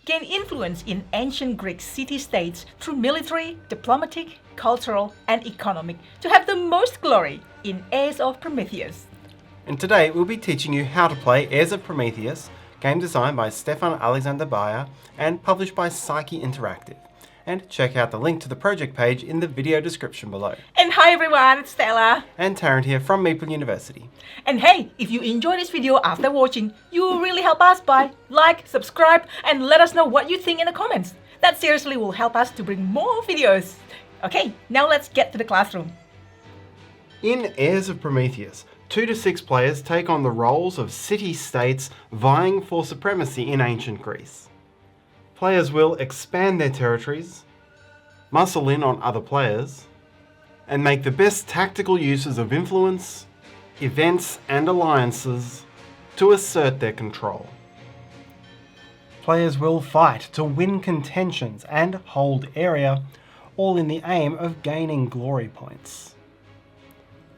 gain influence in ancient Greek city-states through military, diplomatic, cultural, and economic to have the most glory in Heirs of Prometheus. And today we'll be teaching you how to play Heirs of Prometheus, game designed by Stefan Alexander Bayer and published by Psyche Interactive. And check out the link to the project page in the video description below. And hi everyone, it's Stella. And Tarrant here from Meeple University. And hey, if you enjoyed this video after watching, you will really help us by like, subscribe, and let us know what you think in the comments. That seriously will help us to bring more videos. Okay, now let's get to the classroom. In Heirs of Prometheus, 2 to 6 players take on the roles of city-states vying for supremacy in ancient Greece. Players will expand their territories, muscle in on other players, and make the best tactical uses of influence, events, and alliances to assert their control. Players will fight to win contentions and hold area, all in the aim of gaining glory points.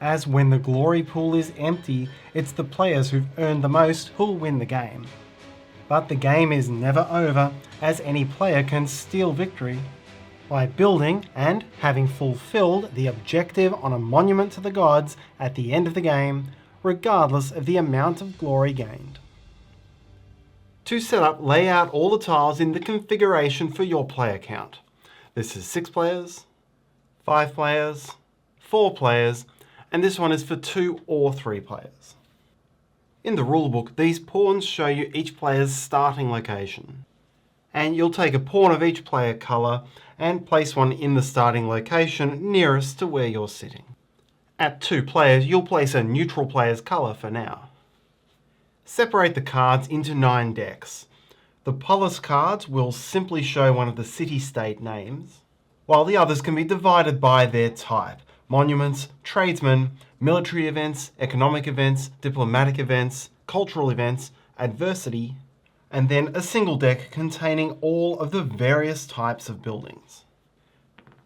As when the glory pool is empty, it's the players who've earned the most who'll win the game. But the game is never over, as any player can steal victory by building and having fulfilled the objective on a monument to the gods at the end of the game, regardless of the amount of glory gained. To set up, lay out all the tiles in the configuration for your player count. This is 6 players, 5 players, 4 players, and this one is for 2 or 3 players. In the rulebook, these pawns show you each player's starting location. And you'll take a pawn of each player colour and place one in the starting location nearest to where you're sitting. At 2 players, you'll place a neutral player's colour for now. Separate the cards into 9 decks. The polis cards will simply show one of the city-state names, while the others can be divided by their type: monuments, tradesmen, military events, economic events, diplomatic events, cultural events, adversity, and then a single deck containing all of the various types of buildings.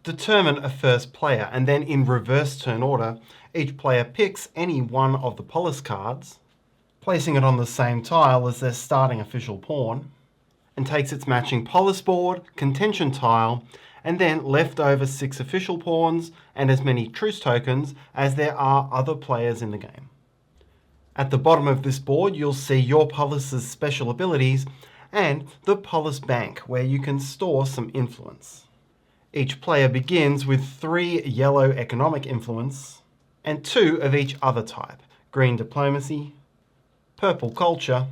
Determine a first player, and then in reverse turn order, each player picks any one of the polis cards, placing it on the same tile as their starting official pawn, and takes its matching polis board, contention tile, and then left over 6 official pawns and as many truce tokens as there are other players in the game. At the bottom of this board you'll see your polis's special abilities and the polis bank, where you can store some influence. Each player begins with 3 yellow economic influence and 2 of each other type: green diplomacy, purple culture,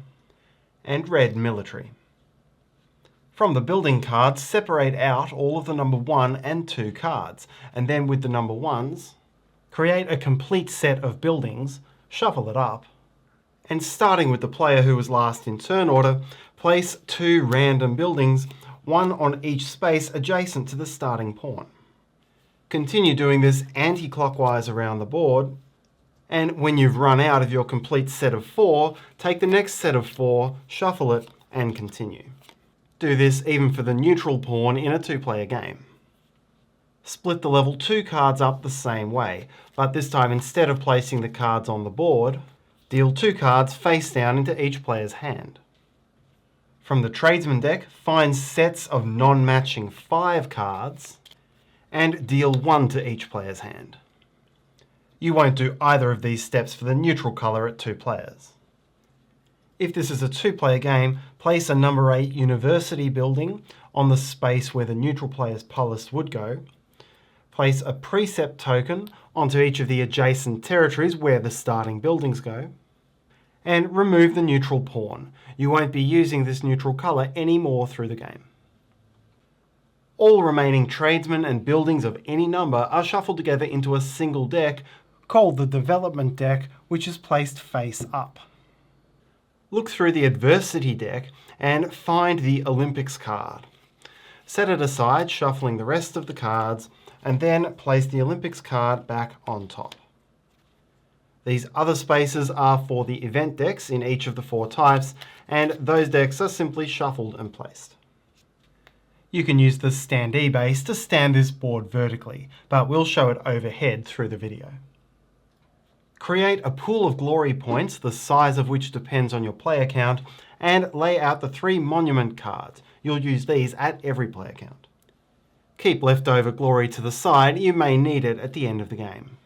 and red military. From the building cards, separate out all of the number 1 and 2 cards, and then with the number 1s, create a complete set of buildings, shuffle it up, and starting with the player who was last in turn order, place 2 random buildings, one on each space adjacent to the starting pawn. Continue doing this anti-clockwise around the board, and when you've run out of your complete set of 4, take the next set of 4, shuffle it, and continue. Do this even for the neutral pawn in a 2-player game. Split the level 2 cards up the same way, but this time instead of placing the cards on the board, deal 2 cards face down into each player's hand. From the tradesman deck, find sets of non-matching 5 cards and deal 1 to each player's hand. You won't do either of these steps for the neutral colour at 2 players. If this is a 2-player game, place a number 8 university building on the space where the neutral player's polis would go. Place a precept token onto each of the adjacent territories where the starting buildings go. And remove the neutral pawn. You won't be using this neutral colour anymore through the game. All remaining tradesmen and buildings of any number are shuffled together into a single deck called the development deck, which is placed face up. Look through the adversity deck and find the Olympics card. Set it aside, shuffling the rest of the cards, and then place the Olympics card back on top. These other spaces are for the event decks in each of the 4 types, and those decks are simply shuffled and placed. You can use the standee base to stand this board vertically, but we'll show it overhead through the video. Create a pool of glory points, the size of which depends on your player count, and lay out the 3 monument cards. You'll use these at every player count. Keep leftover glory to the side, you may need it at the end of the game.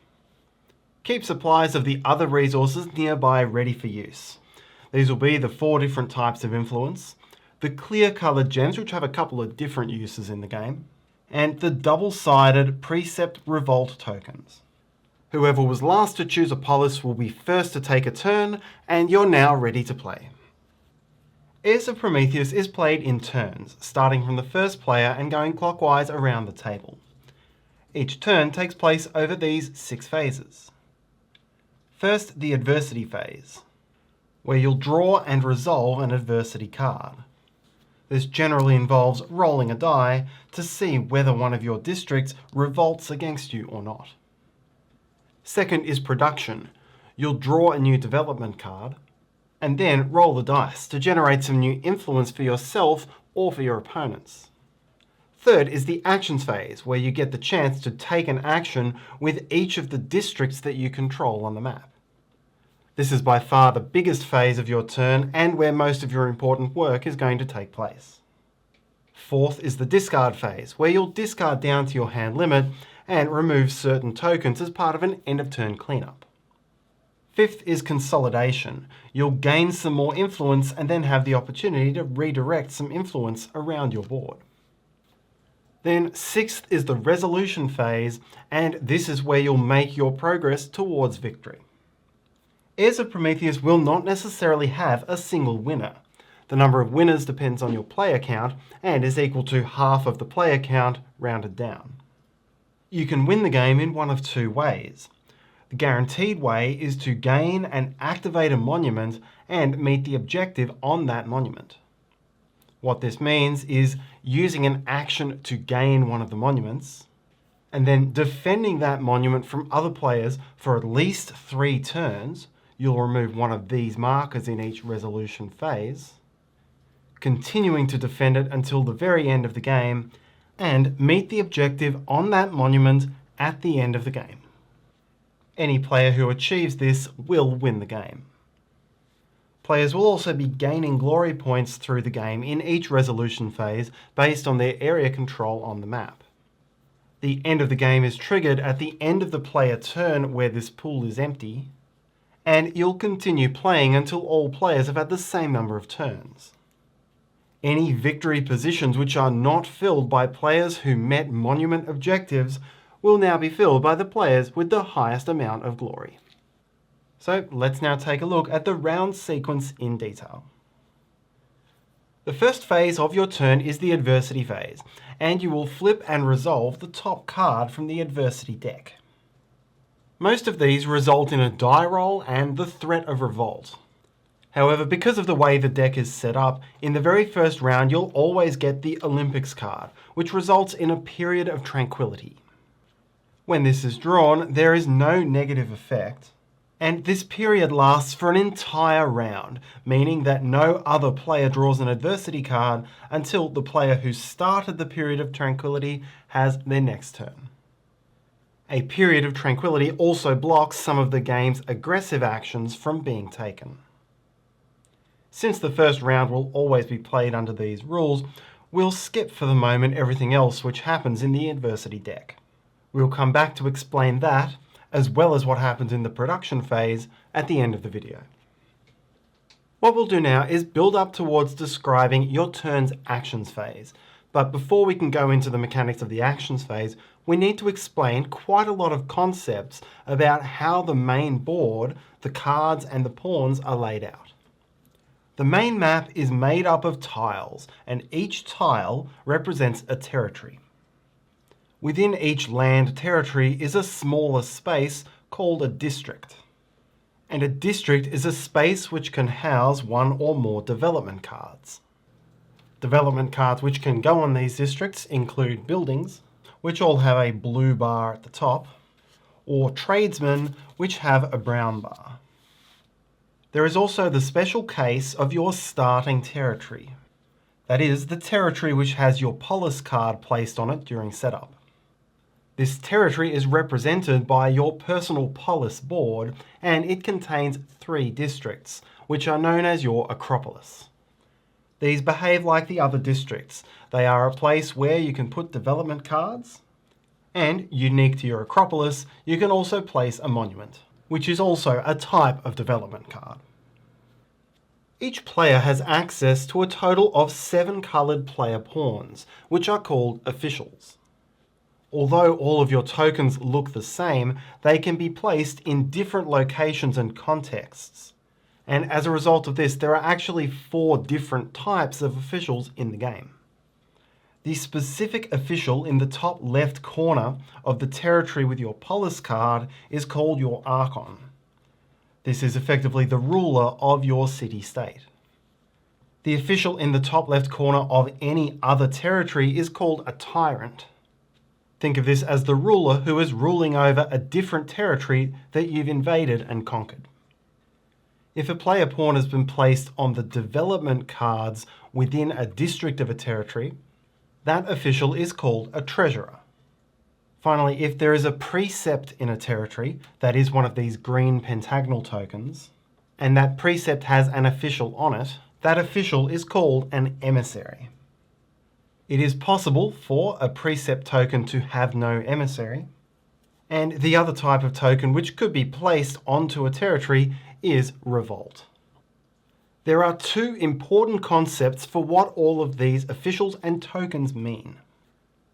Keep supplies of the other resources nearby ready for use. These will be the 4 different types of influence, the clear coloured gems which have a couple of different uses in the game, and the double-sided Precept Revolt tokens. Whoever was last to choose a polis will be first to take a turn, and you're now ready to play. Heirs of Prometheus is played in turns, starting from the first player and going clockwise around the table. Each turn takes place over these 6 phases. First, the adversity phase, where you'll draw and resolve an adversity card. This generally involves rolling a die to see whether one of your districts revolts against you or not. Second is production. You'll draw a new development card, and then roll the dice to generate some new influence for yourself or for your opponents. Third is the actions phase, where you get the chance to take an action with each of the districts that you control on the map. This is by far the biggest phase of your turn and where most of your important work is going to take place. Fourth is the discard phase, where you'll discard down to your hand limit and remove certain tokens as part of an end of turn cleanup. Fifth is consolidation. You'll gain some more influence and then have the opportunity to redirect some influence around your board. Then sixth is the resolution phase, and this is where you'll make your progress towards victory. Heirs of Prometheus will not necessarily have a single winner. The number of winners depends on your player count and is equal to half of the player count rounded down. You can win the game in one of 2 ways. The guaranteed way is to gain and activate a monument and meet the objective on that monument. What this means is using an action to gain one of the monuments, and then defending that monument from other players for at least 3 turns. You'll remove one of these markers in each resolution phase, continuing to defend it until the very end of the game, and meet the objective on that monument at the end of the game. Any player who achieves this will win the game. Players will also be gaining glory points through the game in each resolution phase based on their area control on the map. The end of the game is triggered at the end of the player turn where this pool is empty, and you'll continue playing until all players have had the same number of turns. Any victory positions which are not filled by players who met monument objectives will now be filled by the players with the highest amount of glory. So let's now take a look at the round sequence in detail. The first phase of your turn is the adversity phase, and you will flip and resolve the top card from the adversity deck. Most of these result in a die roll and the threat of revolt. However, because of the way the deck is set up, in the very first round you'll always get the Olympics card, which results in a period of tranquility. When this is drawn, there is no negative effect, and this period lasts for an entire round, meaning that no other player draws an adversity card until the player who started the period of tranquility has their next turn. A period of tranquility also blocks some of the game's aggressive actions from being taken. Since the first round will always be played under these rules, we'll skip for the moment everything else which happens in the adversity deck. We'll come back to explain that, as well as what happens in the production phase at the end of the video. What we'll do now is build up towards describing your turn's actions phase. But before we can go into the mechanics of the actions phase, we need to explain quite a lot of concepts about how the main board, the cards and the pawns are laid out. The main map is made up of tiles, and each tile represents a territory. Within each land territory is a smaller space called a district. And a district is a space which can house one or more development cards. Development cards which can go on these districts include buildings, which all have a blue bar at the top, or tradesmen, which have a brown bar. There is also the special case of your starting territory. That is, the territory which has your polis card placed on it during setup. This territory is represented by your personal polis board, and it contains 3 districts, which are known as your Acropolis. These behave like the other districts. They are a place where you can put development cards, and unique to your Acropolis, you can also place a monument, which is also a type of development card. Each player has access to a total of 7 coloured player pawns, which are called officials. Although all of your tokens look the same, they can be placed in different locations and contexts. And as a result of this, there are actually 4 different types of officials in the game. The specific official in the top left corner of the territory with your polis card is called your Archon. This is effectively the ruler of your city-state. The official in the top left corner of any other territory is called a tyrant. Think of this as the ruler who is ruling over a different territory that you've invaded and conquered. If a player pawn has been placed on the development cards within a district of a territory, that official is called a treasurer. Finally, if there is a precept in a territory, that is one of these green pentagonal tokens, and that precept has an official on it, that official is called an emissary. It is possible for a precept token to have no emissary, and the other type of token which could be placed onto a territory is revolt. There are 2 important concepts for what all of these officials and tokens mean.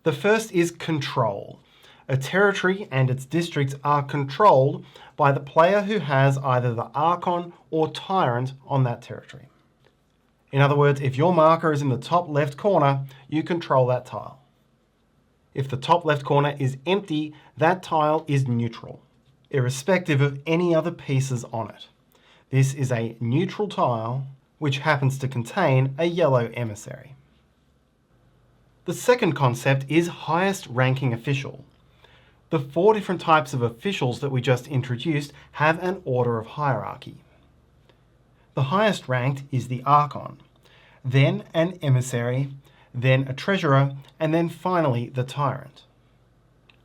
The first is control. A territory and its districts are controlled by the player who has either the Archon or Tyrant on that territory. In other words, if your marker is in the top left corner, you control that tile. If the top left corner is empty, that tile is neutral, irrespective of any other pieces on it. This is a neutral tile which happens to contain a yellow emissary. The second concept is highest ranking official. The 4 different types of officials that we just introduced have an order of hierarchy. The highest ranked is the Archon, then an emissary, then a treasurer, and then finally the tyrant.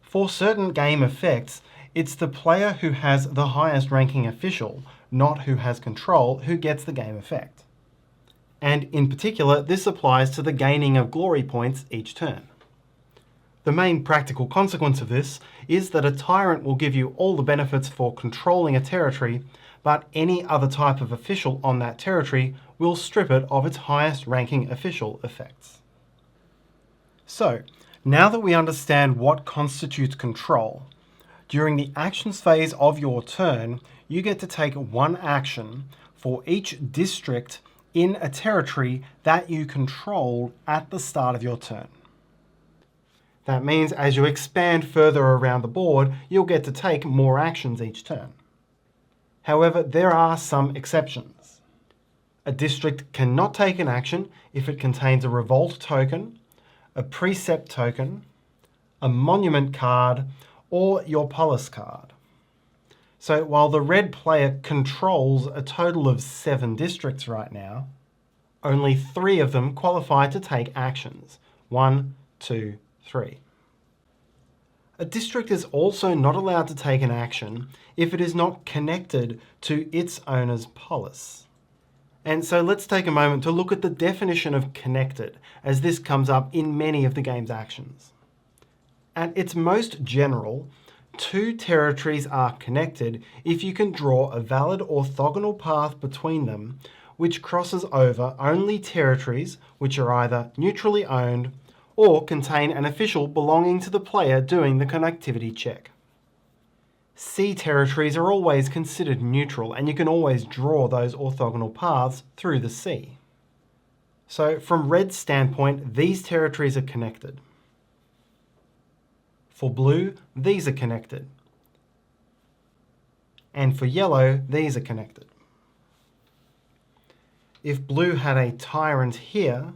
For certain game effects, it's the player who has the highest ranking official, not who has control, who gets the game effect. And in particular, this applies to the gaining of glory points each turn. The main practical consequence of this is that a tyrant will give you all the benefits for controlling a territory, but any other type of official on that territory will strip it of its highest ranking official effects. So, now that we understand what constitutes control, during the actions phase of your turn, you get to take 1 action for each district in a territory that you control at the start of your turn. That means as you expand further around the board, you'll get to take more actions each turn. However, there are some exceptions. A district cannot take an action if it contains a revolt token, a precept token, a monument card, or your polis card. So while the red player controls a total of 7 districts right now, only 3 of them qualify to take actions. 1, 2, 3. A district is also not allowed to take an action if it is not connected to its owner's polis. And so let's take a moment to look at the definition of connected, as this comes up in many of the game's actions. At its most general, 2 territories are connected if you can draw a valid orthogonal path between them which crosses over only territories which are either neutrally owned or contain an official belonging to the player doing the connectivity check. Sea territories are always considered neutral, and you can always draw those orthogonal paths through the sea. So from Red's standpoint, these territories are connected. For blue, these are connected. And for yellow, these are connected. If blue had a tyrant here,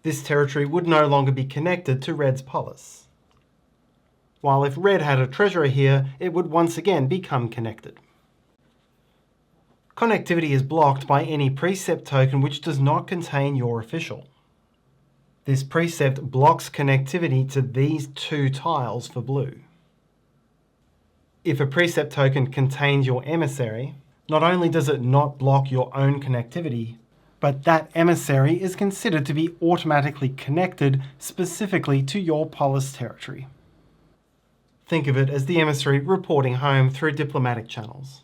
this territory would no longer be connected to Red's polis. While if Red had a treasurer here, it would once again become connected. Connectivity is blocked by any precept token which does not contain your official. This precept blocks connectivity to these 2 tiles for blue. If a precept token contains your emissary, not only does it not block your own connectivity, but that emissary is considered to be automatically connected specifically to your polis territory. Think of it as the emissary reporting home through diplomatic channels.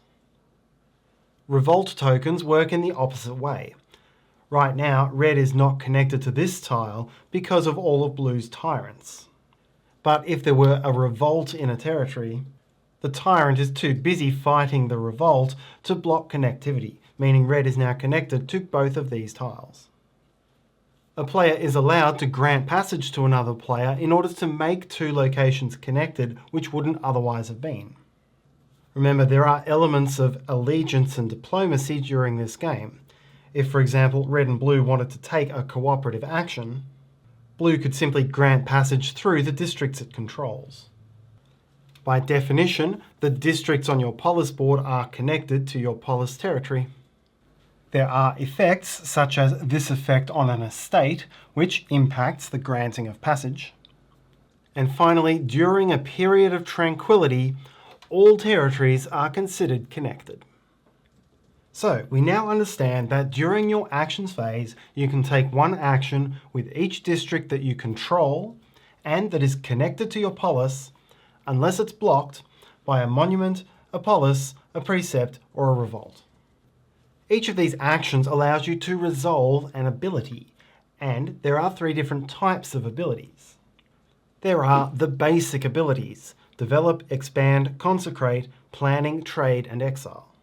Revolt tokens work in the opposite way. Right now, red is not connected to this tile because of all of blue's tyrants. But if there were a revolt in a territory, the tyrant is too busy fighting the revolt to block connectivity, meaning red is now connected to both of these tiles. A player is allowed to grant passage to another player in order to make two locations connected which wouldn't otherwise have been. Remember, there are elements of allegiance and diplomacy during this game. If, for example, red and blue wanted to take a cooperative action, blue could simply grant passage through the districts it controls. By definition, the districts on your polis board are connected to your polis territory. There are effects, such as this effect on an estate, which impacts the granting of passage. And finally, during a period of tranquility, all territories are considered connected. So, we now understand that during your actions phase, you can take one action with each district that you control and that is connected to your polis, unless it's blocked by a monument, a polis, a precept, or a revolt. Each of these actions allows you to resolve an ability, and there are 3 different types of abilities. There are the basic abilities: develop, expand, consecrate, planning, trade, and exile.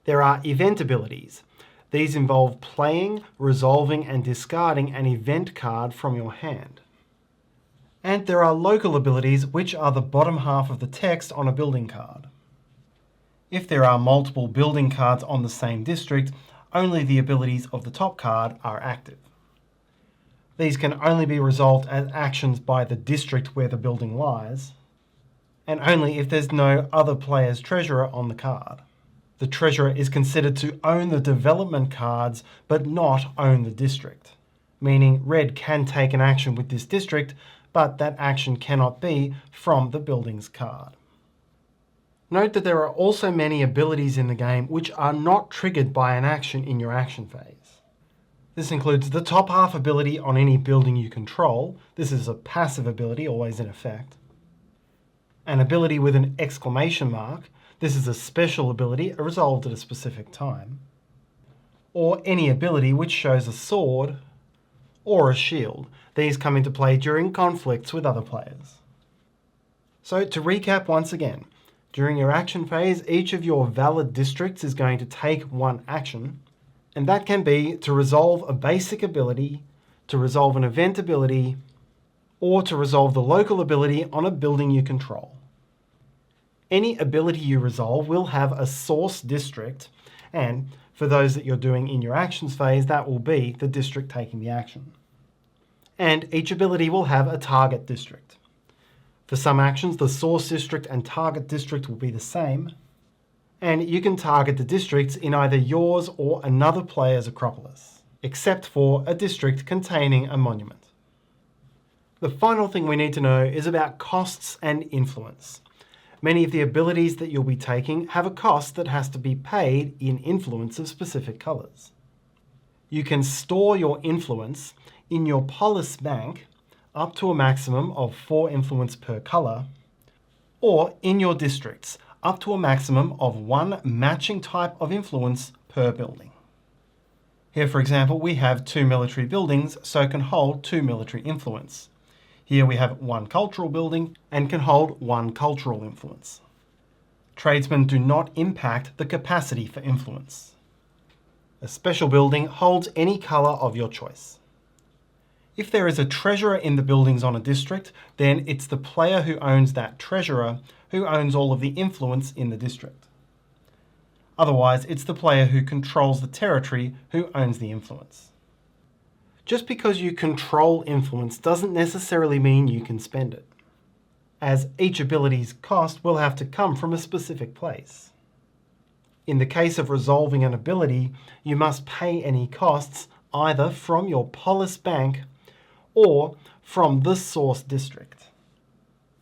There are event abilities. These involve playing, resolving, and discarding an event card from your hand. And there are local abilities, which are the bottom half of the text on a building card. If there are multiple building cards on the same district, only the abilities of the top card are active. These can only be resolved as actions by the district where the building lies, and only if there's no other player's treasurer on the card. The treasurer is considered to own the development cards, but not own the district, meaning red can take an action with this district, but that action cannot be from the building's card. Note that there are also many abilities in the game which are not triggered by an action in your action phase. This includes the top half ability on any building you control. This is a passive ability, always in effect. An ability with an exclamation mark. This is a special ability resolved at a specific time. Or any ability which shows a sword or a shield. These come into play during conflicts with other players. So to recap once again, during your action phase, each of your valid districts is going to take one action, and that can be to resolve a basic ability, to resolve an event ability, or to resolve the local ability on a building you control. Any ability you resolve will have a source district, and for those that you're doing in your actions phase, that will be the district taking the action. And each ability will have a target district. For some actions, the source district and target district will be the same, and you can target the districts in either yours or another player's Acropolis, except for a district containing a monument. The final thing we need to know is about costs and influence. Many of the abilities that you'll be taking have a cost that has to be paid in influence of specific colours. You can store your influence in your polis bank up to a maximum of 4 influence per colour, or in your districts up to a maximum of 1 matching type of influence per building. Here, for example, we have 2 military buildings, so can hold 2 military influence. Here we have 1 cultural building and can hold 1 cultural influence. Tradesmen do not impact the capacity for influence. A special building holds any colour of your choice. If there is a treasurer in the buildings on a district, then it's the player who owns that treasurer who owns all of the influence in the district. Otherwise, it's the player who controls the territory who owns the influence. Just because you control influence doesn't necessarily mean you can spend it, as each ability's cost will have to come from a specific place. In the case of resolving an ability, you must pay any costs either from your polis bank or from the source district.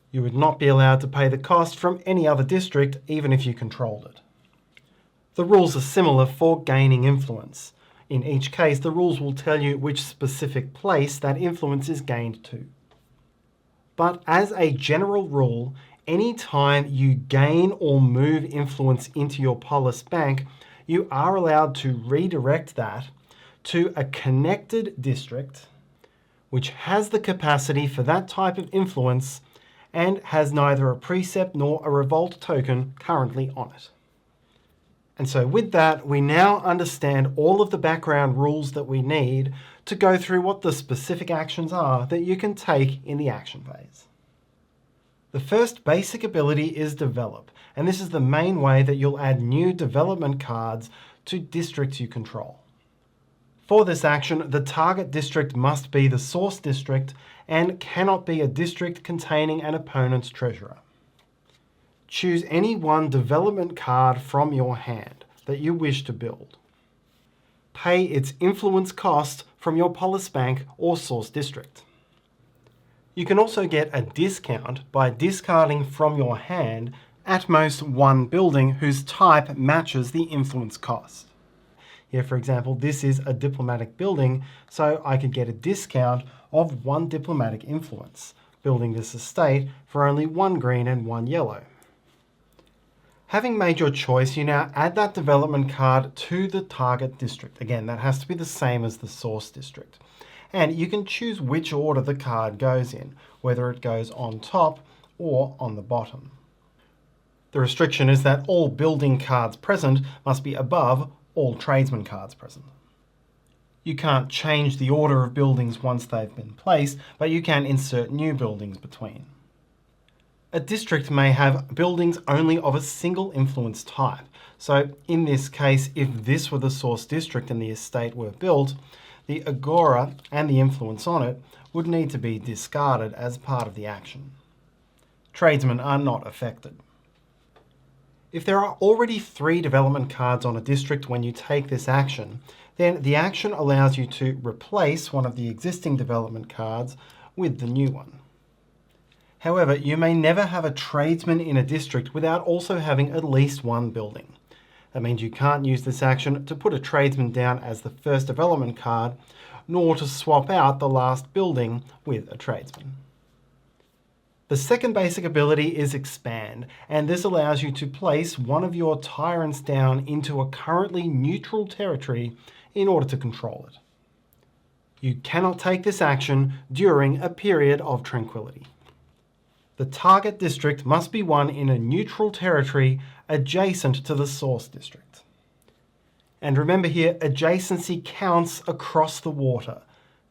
You would not be allowed to pay the cost from any other district, even if you controlled it. The rules are similar for gaining influence. In each case, the rules will tell you which specific place that influence is gained to. But as a general rule, any time you gain or move influence into your polis bank, you are allowed to redirect that to a connected district which has the capacity for that type of influence and has neither a precept nor a revolt token currently on it. And so with that, we now understand all of the background rules that we need to go through what the specific actions are that you can take in the action phase. The first basic ability is Develop, and this is the main way that you'll add new development cards to districts you control. For this action, the target district must be the source district and cannot be a district containing an opponent's treasurer. Choose any one development card from your hand that you wish to build. Pay its influence cost from your polis bank or source district. You can also get a discount by discarding from your hand at most one building whose type matches the influence cost. Here, for example, this is a diplomatic building, so I could get a discount of 1 diplomatic influence, building this estate for only 1 green and 1 yellow. Having made your choice, you now add that development card to the target district. Again, that has to be the same as the source district. And you can choose which order the card goes in, whether it goes on top or on the bottom. The restriction is that all building cards present must be above all tradesman cards present. You can't change the order of buildings once they've been placed, but you can insert new buildings between. A district may have buildings only of a single influence type. So in this case, if this were the source district and the estate were built, the agora and the influence on it would need to be discarded as part of the action. Tradesmen are not affected. If there are already 3 development cards on a district when you take this action, then the action allows you to replace one of the existing development cards with the new one. However, you may never have a tradesman in a district without also having at least 1 building. That means you can't use this action to put a tradesman down as the first development card, nor to swap out the last building with a tradesman. The second basic ability is Expand, and this allows you to place one of your tyrants down into a currently neutral territory in order to control it. You cannot take this action during a period of tranquility. The target district must be one in a neutral territory adjacent to the source district. And remember here, adjacency counts across the water.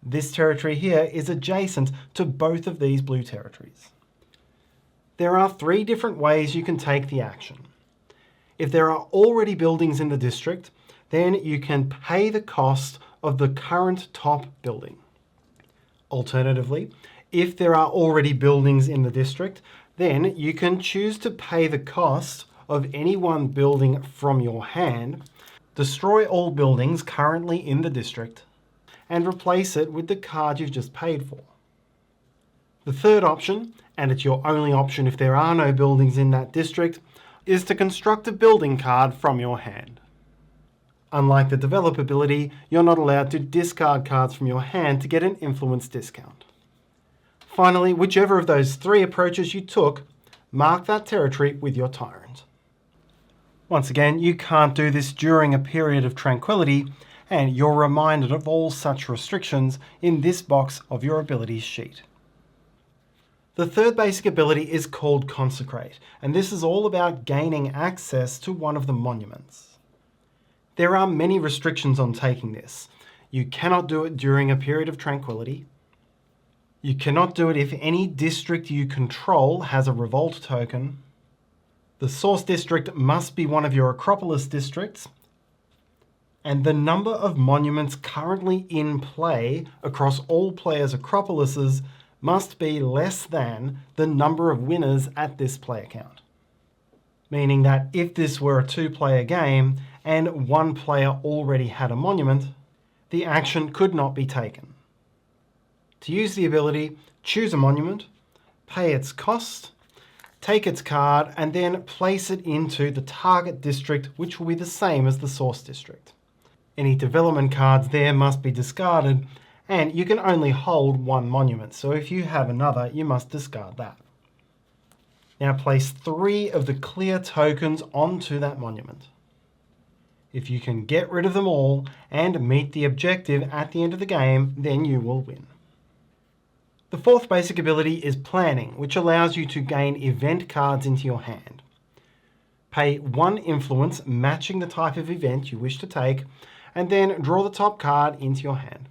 This territory here is adjacent to both of these blue territories. There are 3 different ways you can take the action. If there are already buildings in the district, then you can pay the cost of the current top building. Alternatively, if there are already buildings in the district, then you can choose to pay the cost of any one building from your hand, destroy all buildings currently in the district, and replace it with the card you've just paid for. The third option, and it's your only option if there are no buildings in that district, is to construct a building card from your hand. Unlike the Develop ability, you're not allowed to discard cards from your hand to get an influence discount. Finally, whichever of those 3 approaches you took, mark that territory with your tyrant. Once again, you can't do this during a period of tranquility, and you're reminded of all such restrictions in this box of your abilities sheet. The third basic ability is called Consecrate, and this is all about gaining access to one of the monuments. There are many restrictions on taking this. You cannot do it during a period of tranquility. You cannot do it if any district you control has a revolt token. The source district must be one of your Acropolis districts. And the number of monuments currently in play across all players' Acropolises must be less than the number of winners at this player count. Meaning that if this were a 2-player game and 1 player already had a monument, the action could not be taken. To use the ability, choose a monument, pay its cost, take its card, and then place it into the target district, which will be the same as the source district. Any development cards there must be discarded, and you can only hold one monument, so if you have another, you must discard that. Now place 3 of the clear tokens onto that monument. If you can get rid of them all and meet the objective at the end of the game, then you will win. The 4th basic ability is Planning, which allows you to gain event cards into your hand. Pay 1 influence matching the type of event you wish to take, and then draw the top card into your hand.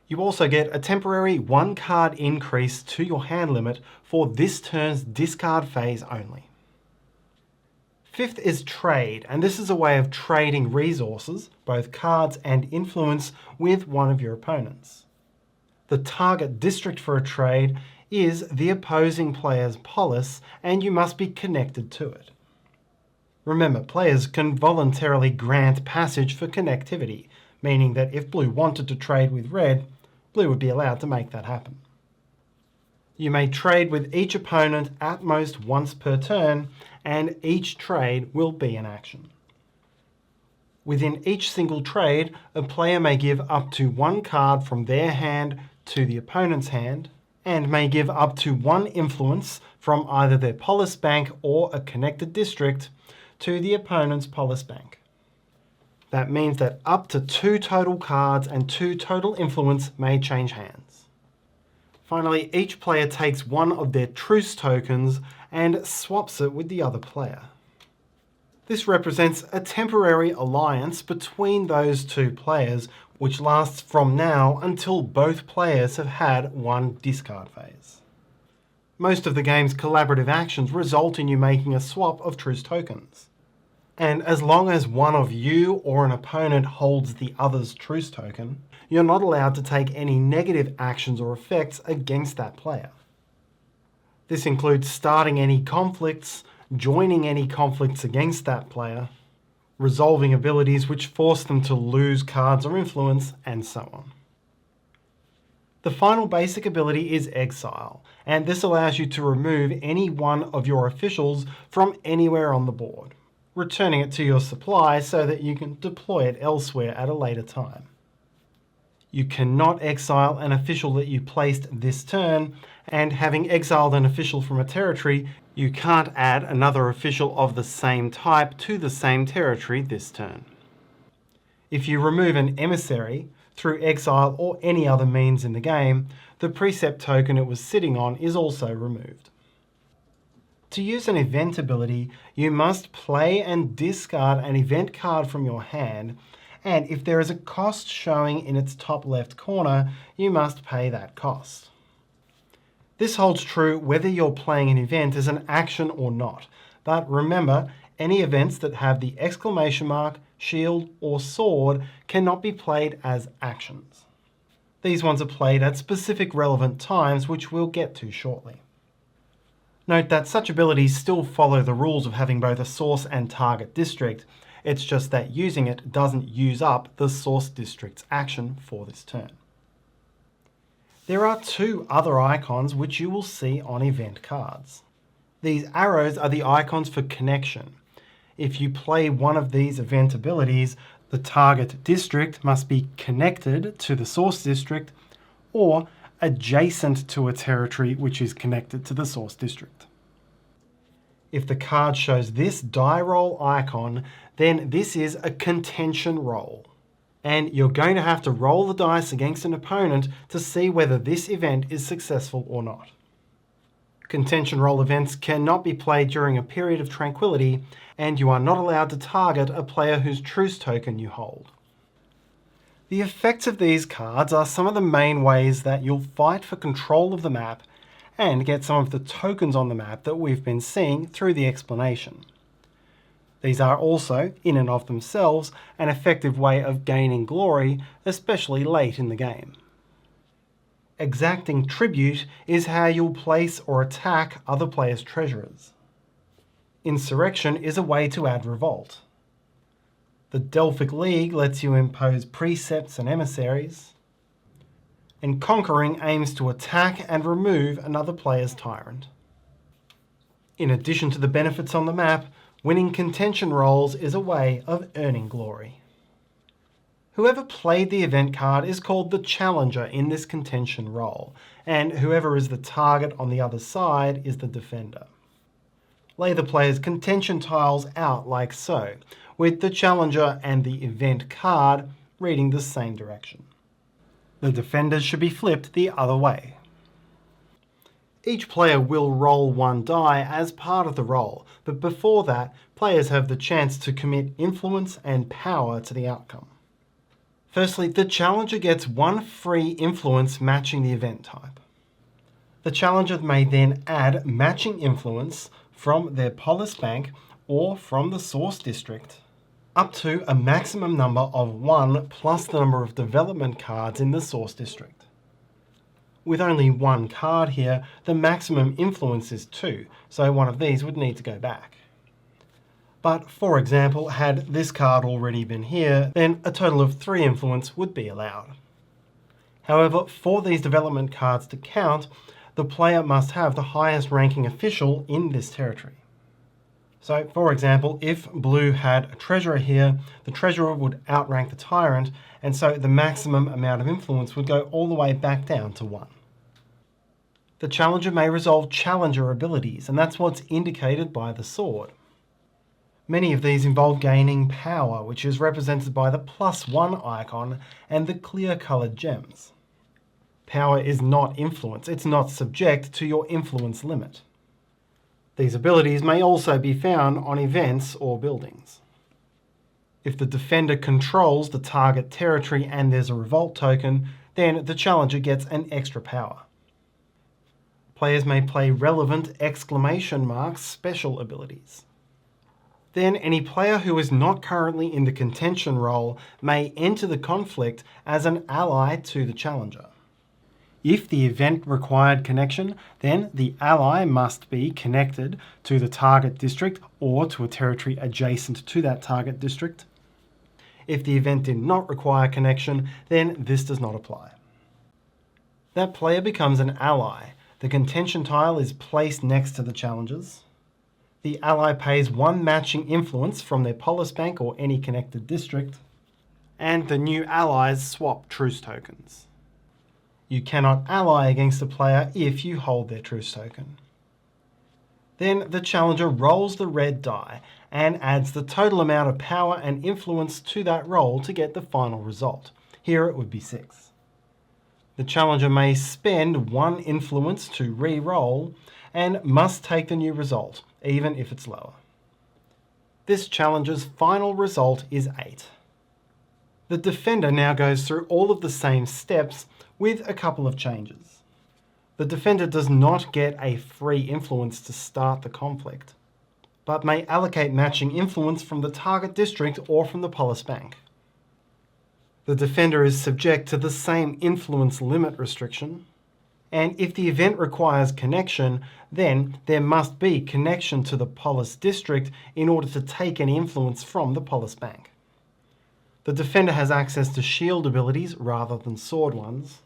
You also get a temporary 1 card increase to your hand limit for this turn's discard phase only. 5th is Trade, and this is a way of trading resources, both cards and influence, with one of your opponents. The target district for a trade is the opposing player's polis, and you must be connected to it. Remember, players can voluntarily grant passage for connectivity, meaning that if blue wanted to trade with red, blue would be allowed to make that happen. You may trade with each opponent at most once per turn, and each trade will be an action. Within each single trade, a player may give up to 1 card from their hand to the opponent's hand, and may give up to 1 influence from either their polis bank or a connected district to the opponent's polis bank. That means that up to 2 total cards and 2 total influence may change hands. Finally, each player takes 1 of their truce tokens and swaps it with the other player. This represents a temporary alliance between those 2 players, which lasts from now until both players have had 1 discard phase. Most of the game's collaborative actions result in you making a swap of truce tokens. And as long as one of you or an opponent holds the other's truce token, you're not allowed to take any negative actions or effects against that player. This includes starting any conflicts, joining any conflicts against that player, resolving abilities which force them to lose cards or influence, and so on. The final basic ability is Exile, and this allows you to remove any one of your officials from anywhere on the board, returning it to your supply so that you can deploy it elsewhere at a later time. You cannot exile an official that you placed this turn, and having exiled an official from a territory, you can't add another official of the same type to the same territory this turn. If you remove an emissary through exile or any other means in the game, the precept token it was sitting on is also removed. To use an event ability, you must play and discard an event card from your hand, and if there is a cost showing in its top left corner, you must pay that cost. This holds true whether you're playing an event as an action or not, but remember, any events that have the exclamation mark, shield, or sword cannot be played as actions. These ones are played at specific relevant times, which we'll get to shortly. Note that such abilities still follow the rules of having both a source and target district. It's just that using it doesn't use up the source district's action for this turn. There are 2 other icons which you will see on event cards. These arrows are the icons for connection. If you play one of these event abilities, the target district must be connected to the source district or adjacent to a territory which is connected to the source district. If the card shows this die roll icon, then this is a contention roll. And you're going to have to roll the dice against an opponent to see whether this event is successful or not. Contention roll events cannot be played during a period of tranquility, and you are not allowed to target a player whose truce token you hold. The effects of these cards are some of the main ways that you'll fight for control of the map and get some of the tokens on the map that we've been seeing through the explanation. These are also, in and of themselves, an effective way of gaining glory, especially late in the game. Exacting tribute is how you'll place or attack other players' treasurers. Insurrection is a way to add revolt. The Delphic League lets you impose precepts and emissaries. And Conquering aims to attack and remove another player's tyrant. In addition to the benefits on the map, winning contention rolls is a way of earning glory. Whoever played the event card is called the challenger in this contention role, and whoever is the target on the other side is the defender. Lay the player's contention tiles out like so, with the challenger and the event card reading the same direction. The defenders should be flipped the other way. Each player will roll one die as part of the roll, but before that, players have the chance to commit influence and power to the outcome. Firstly, the challenger gets one free influence matching the event type. The challenger may then add matching influence from their polis bank or from the source district up to a maximum number of 1 plus the number of development cards in the source district. With only one card here, the maximum influence is 2, so one of these would need to go back. But for example, had this card already been here, then a total of 3 influence would be allowed. However, for these development cards to count, the player must have the highest ranking official in this territory. So for example, if blue had a treasurer here, the treasurer would outrank the tyrant, and so the maximum amount of influence would go all the way back down to 1. The challenger may resolve challenger abilities, and that's what's indicated by the sword. Many of these involve gaining power, which is represented by the +1 icon and the clear coloured gems. Power is not influence, it's not subject to your influence limit. These abilities may also be found on events or buildings. If the defender controls the target territory and there's a revolt token, then the challenger gets an extra power. Players may play relevant exclamation mark special abilities. Then any player who is not currently in the contention role may enter the conflict as an ally to the challenger. If the event required connection, then the ally must be connected to the target district or to a territory adjacent to that target district. If the event did not require connection, then this does not apply. That player becomes an ally. The contention tile is placed next to the challengers. The ally pays 1 matching influence from their polis bank or any connected district, and the new allies swap truce tokens. You cannot ally against a player if you hold their truce token. Then the challenger rolls the red die and adds the total amount of power and influence to that roll to get the final result. Here it would be 6. The challenger may spend 1 influence to re-roll and must take the new result, even if it's lower. This challenger's final result is 8. The defender now goes through all of the same steps with a couple of changes. The defender does not get a free influence to start the conflict, but may allocate matching influence from the target district or from the polis bank. The defender is subject to the same influence limit restriction, and if the event requires connection, then there must be connection to the polis district in order to take any influence from the polis bank. The defender has access to shield abilities rather than sword ones,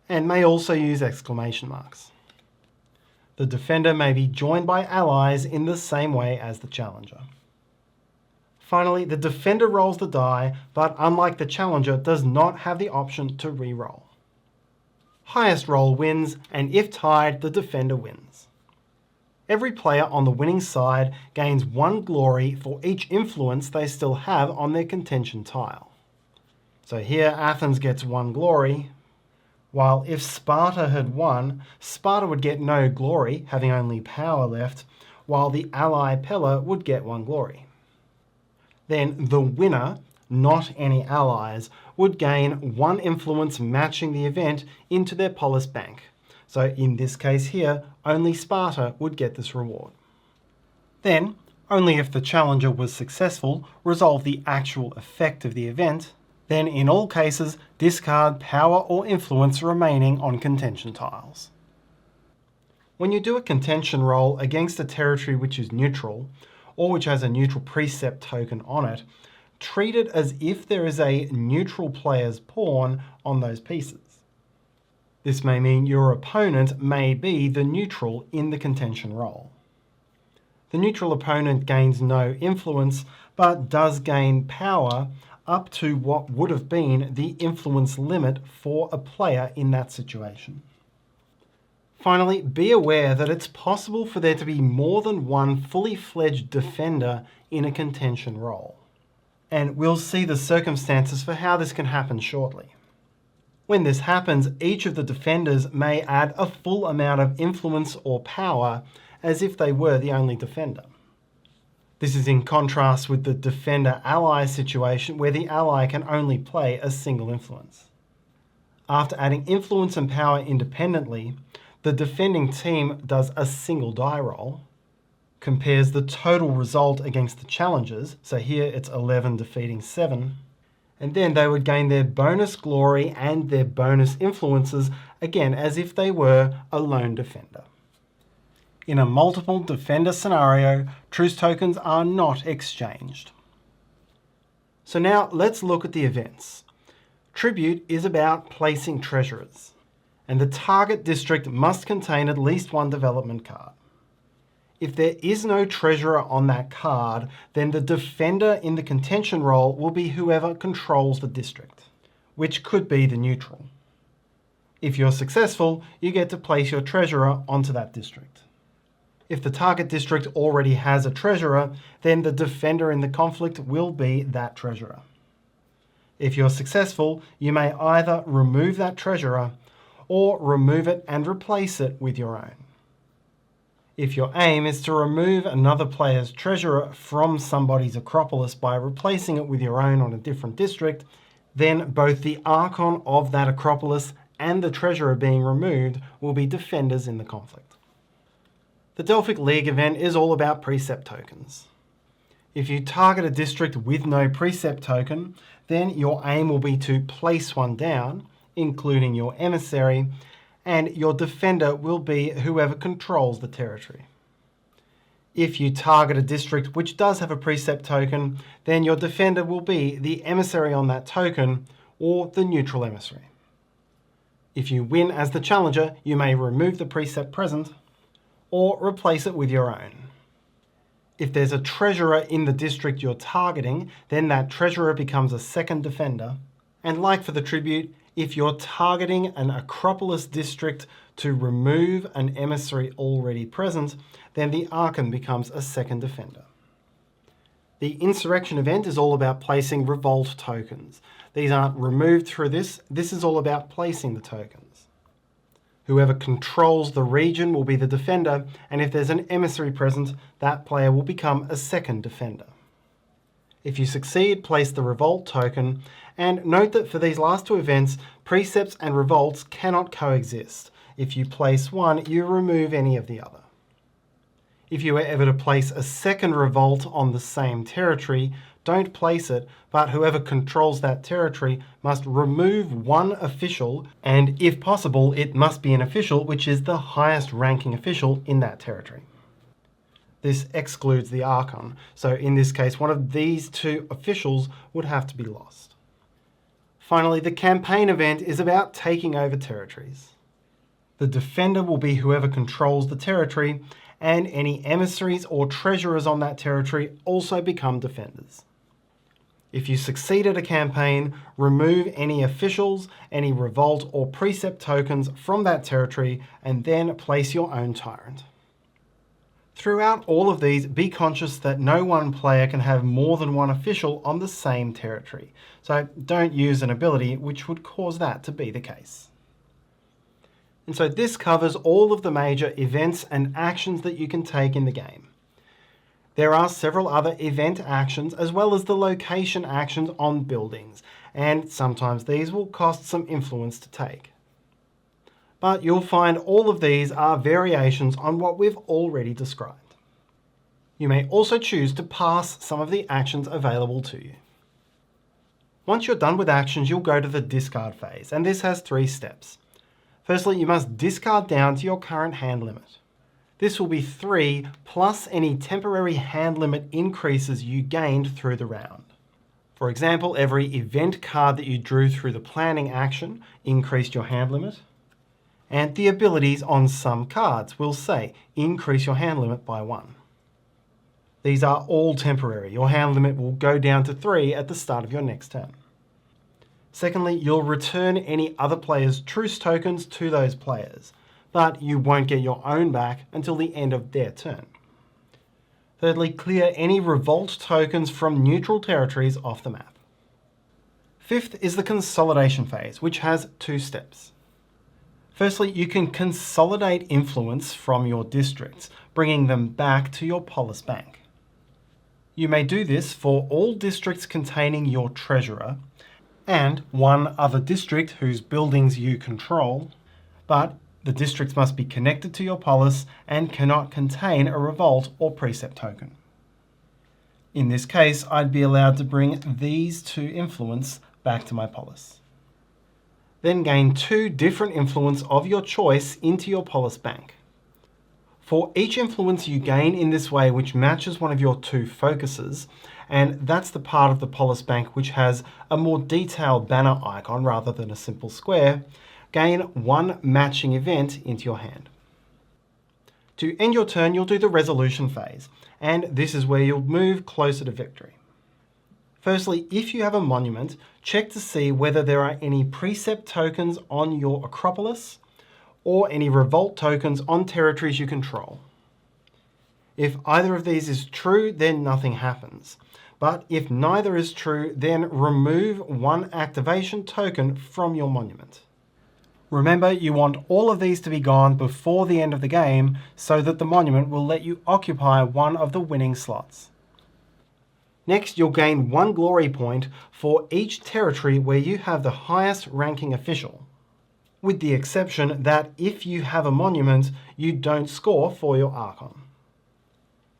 and may also use exclamation marks. The defender may be joined by allies in the same way as the challenger. Finally, the defender rolls the die, but unlike the challenger, does not have the option to re-roll. Highest roll wins, and if tied, the defender wins. Every player on the winning side gains 1 glory for each influence they still have on their contention tile. So here Athens gets 1 glory, while if Sparta had won, Sparta would get no glory, having only power left, while the ally Pella would get 1 glory. Then the winner, not any allies, would gain 1 influence matching the event into their polis bank. So in this case here, only Sparta would get this reward. Then, only if the challenger was successful, resolve the actual effect of the event, then in all cases discard power or influence remaining on contention tiles. When you do a contention roll against a territory which is neutral, or which has a neutral precept token on it, treat it as if there is a neutral player's pawn on those pieces. This may mean your opponent may be the neutral in the contention roll. The neutral opponent gains no influence, but does gain power up to what would have been the influence limit for a player in that situation. Finally, be aware that it's possible for there to be more than one fully fledged defender in a contention role. And we'll see the circumstances for how this can happen shortly. When this happens, each of the defenders may add a full amount of influence or power as if they were the only defender. This is in contrast with the defender-ally situation where the ally can only play a single influence. After adding influence and power independently, the defending team does a single die roll, compares the total result against the challengers, so here it's 11 defeating 7, and then they would gain their bonus glory and their bonus influences, again as if they were a lone defender. In a multiple defender scenario, truce tokens are not exchanged. So now let's look at the events. Tribute is about placing treasurers, and the target district must contain at least one development card. If there is no treasurer on that card, then the defender in the contention role will be whoever controls the district, which could be the neutral. If you're successful, you get to place your treasurer onto that district. If the target district already has a treasurer, then the defender in the conflict will be that treasurer. If you're successful, you may either remove that treasurer or remove it and replace it with your own. If your aim is to remove another player's treasurer from somebody's Acropolis by replacing it with your own on a different district, then both the Archon of that Acropolis and the treasurer being removed will be defenders in the conflict. The Delphic League event is all about precept tokens. If you target a district with no precept token, then your aim will be to place one down, including your emissary, and your defender will be whoever controls the territory. If you target a district which does have a precept token, then your defender will be the emissary on that token or the neutral emissary. If you win as the challenger, you may remove the precept present or replace it with your own. If there's a treasurer in the district you're targeting, then that treasurer becomes a second defender. And like for the tribute, if you're targeting an Acropolis district to remove an emissary already present, then the Archon becomes a second defender. The Insurrection event is all about placing revolt tokens. These aren't removed through this is all about placing the tokens. Whoever controls the region will be the defender, and if there's an emissary present, that player will become a second defender. If you succeed, place the revolt token, and note that for these last two events, precepts and revolts cannot coexist. If you place one, you remove any of the other. If you were ever to place a second revolt on the same territory, don't place it, but whoever controls that territory must remove one official, and if possible, it must be an official which is the highest ranking official in that territory. This excludes the Archon, so in this case, one of these two officials would have to be lost. Finally, the campaign event is about taking over territories. The defender will be whoever controls the territory, and any emissaries or treasurers on that territory also become defenders. If you succeed at a campaign, remove any officials, any revolt or precept tokens from that territory, and then place your own tyrant. Throughout all of these, be conscious that no one player can have more than one official on the same territory, so don't use an ability which would cause that to be the case. And so this covers all of the major events and actions that you can take in the game. There are several other event actions as well as the location actions on buildings, and sometimes these will cost some influence to take. But you'll find all of these are variations on what we've already described. You may also choose to pass some of the actions available to you. Once you're done with actions, you'll go to the discard phase, and this has 3 steps. Firstly, you must discard down to your current hand limit. This will be 3 plus any temporary hand limit increases you gained through the round. For example, every event card that you drew through the planning action increased your hand limit, and the abilities on some cards will say increase your hand limit by 1. These are all temporary. Your hand limit will go down to 3 at the start of your next turn. Secondly, you'll return any other players' truce tokens to those players, but you won't get your own back until the end of their turn. Thirdly, clear any revolt tokens from neutral territories off the map. Fifth is the consolidation phase, which has 2 steps. Firstly, you can consolidate influence from your districts, bringing them back to your polis bank. You may do this for all districts containing your treasurer, and one other district whose buildings you control, but the districts must be connected to your polis and cannot contain a revolt or precept token. In this case, I'd be allowed to bring these 2 influence back to my polis. Then gain 2 different influence of your choice into your polis bank. For each influence you gain in this way which matches one of your 2 focuses, and that's the part of the polis bank which has a more detailed banner icon rather than a simple square, gain 1 matching event into your hand. To end your turn, you'll do the resolution phase, and this is where you'll move closer to victory. Firstly, if you have a monument, check to see whether there are any precept tokens on your Acropolis or any revolt tokens on territories you control. If either of these is true, then nothing happens. But if neither is true, then remove 1 activation token from your monument. Remember, you want all of these to be gone before the end of the game so that the monument will let you occupy one of the winning slots. Next, you'll gain 1 glory point for each territory where you have the highest ranking official, with the exception that if you have a monument, you don't score for your Archon.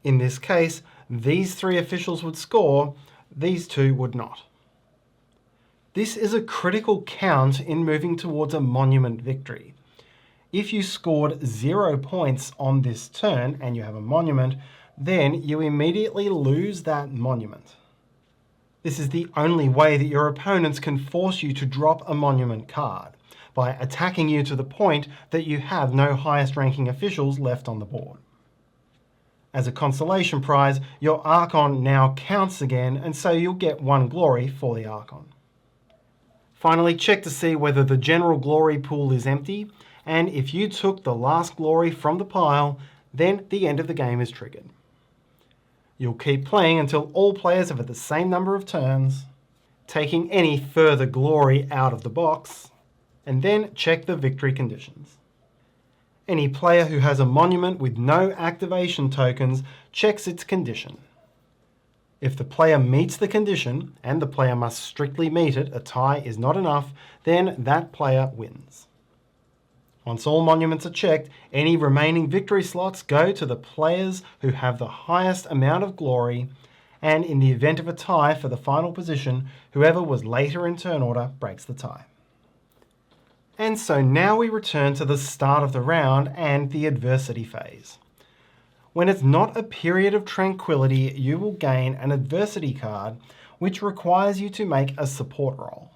In this case, these 3 officials would score, these 2 would not. This is a critical count in moving towards a monument victory. If you scored 0 points on this turn and you have a monument, then you immediately lose that monument. This is the only way that your opponents can force you to drop a monument card, by attacking you to the point that you have no highest ranking officials left on the board. As a consolation prize, your Archon now counts again, and so you'll get 1 glory for the Archon. Finally, check to see whether the general glory pool is empty, and if you took the last glory from the pile, then the end of the game is triggered. You'll keep playing until all players have had the same number of turns, taking any further glory out of the box, and then check the victory conditions. Any player who has a monument with no activation tokens checks its condition. If the player meets the condition, and the player must strictly meet it, a tie is not enough, then that player wins. Once all monuments are checked, any remaining victory slots go to the players who have the highest amount of glory, and in the event of a tie for the final position, whoever was later in turn order breaks the tie. And so now we return to the start of the round and the adversity phase. When it's not a period of tranquility, you will gain an adversity card which requires you to make a support roll.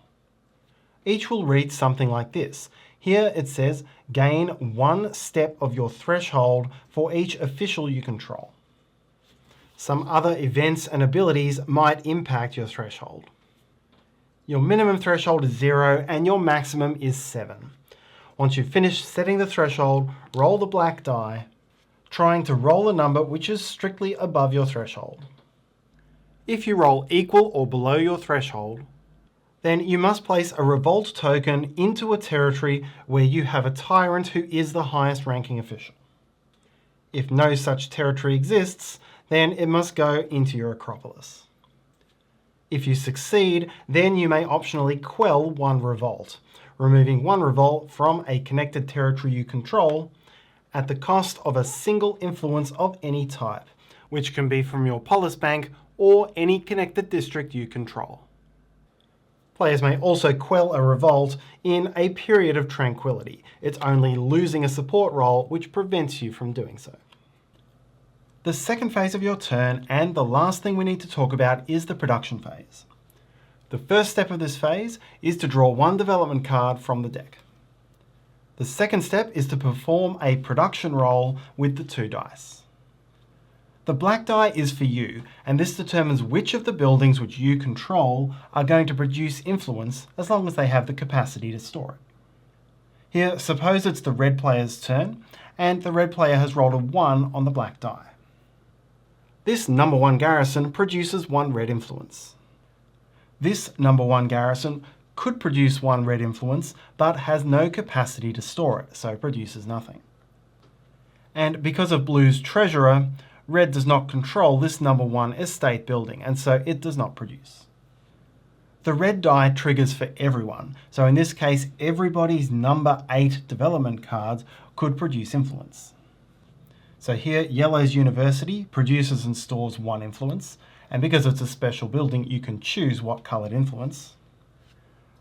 Each will read something like this. Here it says, gain 1 step of your threshold for each official you control. Some other events and abilities might impact your threshold. Your minimum threshold is 0 and your maximum is 7. Once you've finished setting the threshold, roll the black die, trying to roll a number which is strictly above your threshold. If you roll equal or below your threshold, then you must place a revolt token into a territory where you have a tyrant who is the highest ranking official. If no such territory exists, then it must go into your Acropolis. If you succeed, then you may optionally quell 1 revolt, removing 1 revolt from a connected territory you control at the cost of a single influence of any type, which can be from your polis bank or any connected district you control. Players may also quell a revolt in a period of tranquility. It's only losing a support roll which prevents you from doing so. The second phase of your turn, and the last thing we need to talk about, is the production phase. The first step of this phase is to draw 1 development card from the deck. The second step is to perform a production roll with the 2 dice. The black die is for you, and this determines which of the buildings which you control are going to produce influence as long as they have the capacity to store it. Here, suppose it's the red player's turn, and the red player has rolled a 1 on the black die. This number 1 garrison produces 1 red influence. This number 1 garrison could produce 1 red influence, but has no capacity to store it, so produces nothing. And because of blue's treasurer, red does not control this number 1 estate building, and so it does not produce. The red die triggers for everyone, so in this case everybody's number 8 development cards could produce influence. So here yellow's university produces and stores 1 influence, and because it's a special building you can choose what coloured influence.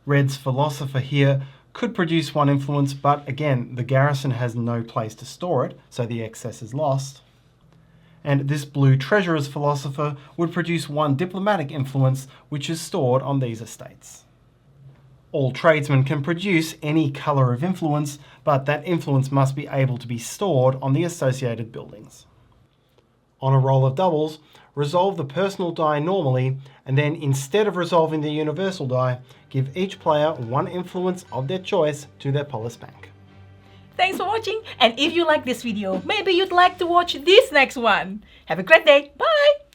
Red's philosopher here could produce 1 influence, but again the garrison has no place to store it, so the excess is lost. And this blue treasurer's philosopher would produce 1 diplomatic influence, which is stored on these estates. All tradesmen can produce any colour of influence, but that influence must be able to be stored on the associated buildings. On a roll of doubles, resolve the personal die normally, and then instead of resolving the universal die, give each player 1 influence of their choice to their polis bank. Thanks for watching, and if you like this video, maybe you'd like to watch this next one. Have a great day. Bye!